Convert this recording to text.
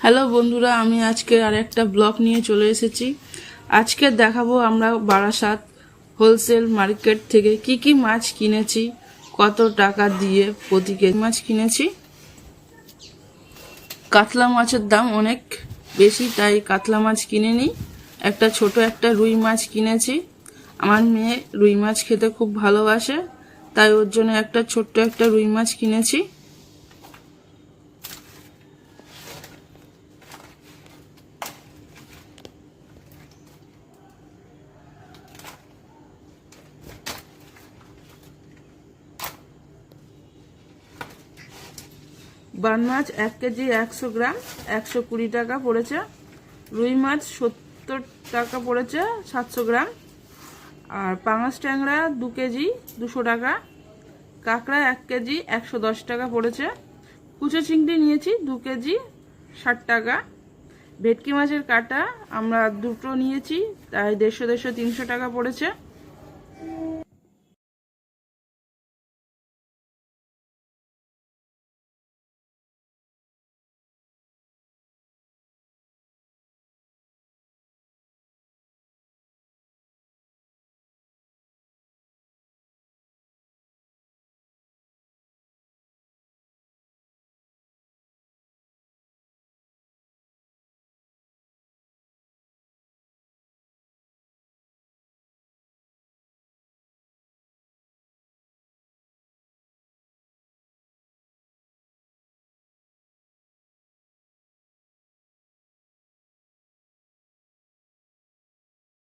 Hello বন্ধুরা, আমি আজকে আর একটা ব্লগ নিয়ে চলে এসেছি। আজকে দেখাবো আমরা বারাসাত হোলসেল মার্কেট থেকে কি কি মাছ কিনেছি, কত টাকা দিয়ে প্রতি কেজি মাছ কিনেছি। কাতলা মাছের দাম অনেক বেশি, তাই কাতলা মাছ কিনে নিই। একটা ছোট একটা রুই মাছ কিনেছি। আমার মেয়ে রুই মাছ খেতে খুব ভালোবাসে, তাই ওর জন্য একটা ছোট্ট একটা রুই মাছ কিনেছি। বান মাছ 1 কেজি 100 গ্রাম 120 টাকা পড়েছে। রুই মাছ 70 টাকা পড়েছে 700 গ্রাম। আর পাঙাশ ট্যাংরা 2 কেজি 200 টাকা। কাঁকড়া 1 কেজি 110 টাকা পড়েছে। কুচো চিংড়ি নিয়েছি 2 কেজি 60 টাকা। ভেটকি মাছের কাটা আমরা দুটো নিয়েছি, তাই 150 300 টাকা পড়েছে।